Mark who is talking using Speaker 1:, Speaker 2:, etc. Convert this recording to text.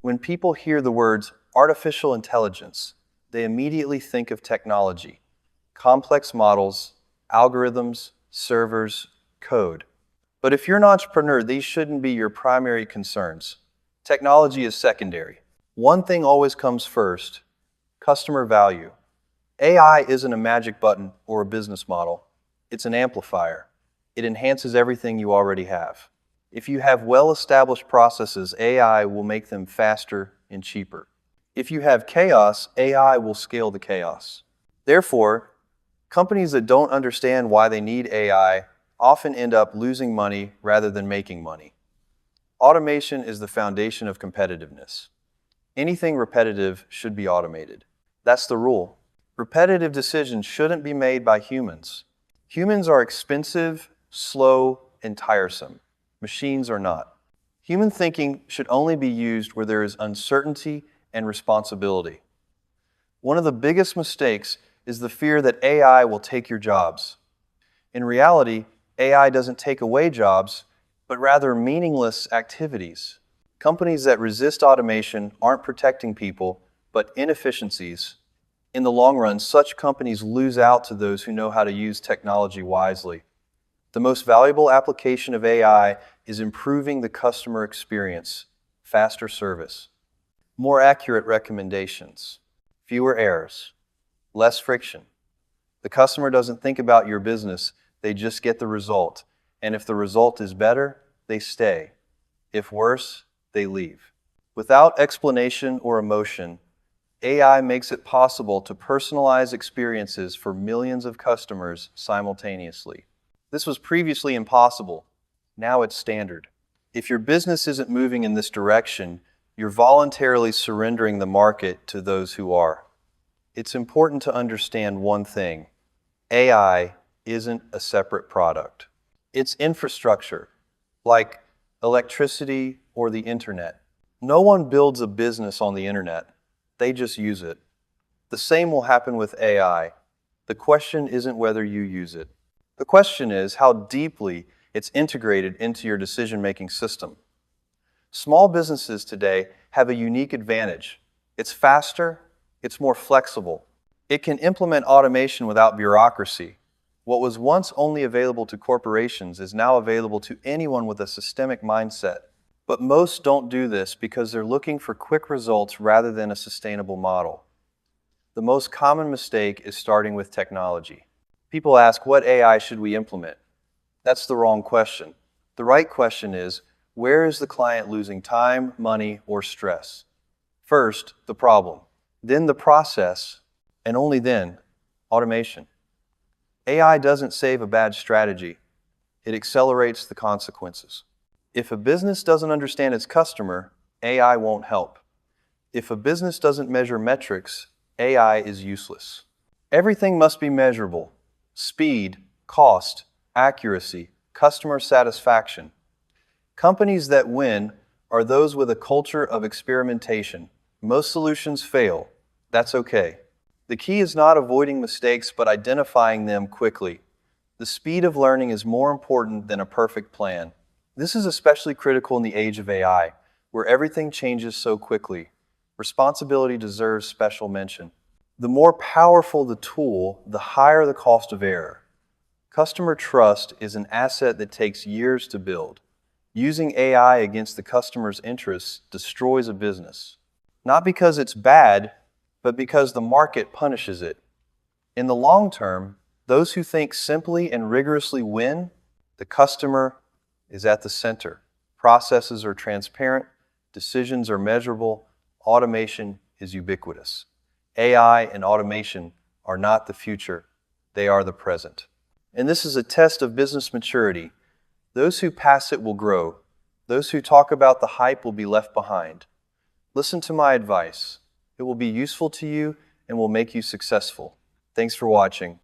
Speaker 1: When people hear the words artificial intelligence, they immediately think of technology, complex models, algorithms, servers, code. But if you're an entrepreneur, these shouldn't be your primary concerns. Technology is secondary. One thing always comes first: customer value. AI isn't a magic button or a business model. It's an amplifier. It enhances everything you already have. If you have well-established processes, AI will make them faster and cheaper. If you have chaos, AI will scale the chaos. Therefore, companies that don't understand why they need AI often end up losing money rather than making money. Automation is the foundation of competitiveness. Anything repetitive should be automated. That's the rule. Repetitive decisions shouldn't be made by humans. Humans are expensive, slow, and tiresome. Machines are not. Human thinking should only be used where there is uncertainty and responsibility. One of the biggest mistakes is the fear that AI will take your jobs. In reality, AI doesn't take away jobs, but rather meaningless activities. Companies that resist automation aren't protecting people, but inefficiencies. In the long run, such companies lose out to those who know how to use technology wisely. The most valuable application of AI is improving the customer experience, faster service, more accurate recommendations, fewer errors, less friction. The customer doesn't think about your business, they just get the result. And if the result is better, they stay. If worse, they leave. Without explanation or emotion, AI makes it possible to personalize experiences for millions of customers simultaneously. This was previously impossible. Now it's standard. If your business isn't moving in this direction, you're voluntarily surrendering the market to those who are. It's important to understand one thing: AI isn't a separate product. It's infrastructure, like electricity or the internet. No one builds a business on the internet. They just use it. The same will happen with AI. The question isn't whether you use it. The question is how deeply it's integrated into your decision-making system. Small businesses today have a unique advantage. It's faster, it's more flexible. It can implement automation without bureaucracy. What was once only available to corporations is now available to anyone with a systemic mindset. But most don't do this because they're looking for quick results rather than a sustainable model. The most common mistake is starting with technology. People ask, what AI should we implement? That's the wrong question. The right question is, where is the client losing time, money, or stress? First, the problem, then the process, and only then, automation. AI doesn't save a bad strategy. It accelerates the consequences. If a business doesn't understand its customer, AI won't help. If a business doesn't measure metrics, AI is useless. Everything must be measurable: speed, cost, accuracy, customer satisfaction. Companies that win are those with a culture of experimentation. Most solutions fail. That's okay. The key is not avoiding mistakes, but identifying them quickly. The speed of learning is more important than a perfect plan. This is especially critical in the age of AI, where everything changes so quickly. Responsibility deserves special mention. The more powerful the tool, the higher the cost of error. Customer trust is an asset that takes years to build. Using AI against the customer's interests destroys a business. Not because it's bad, but because the market punishes it. In the long term, those who think simply and rigorously win. The customer is at the center. Processes are transparent, decisions are measurable, automation is ubiquitous. AI and automation are not the future, they are the present. And this is a test of business maturity. Those who pass it will grow. Those who talk about the hype will be left behind. Listen to my advice. It will be useful to you and will make you successful. Thanks for watching.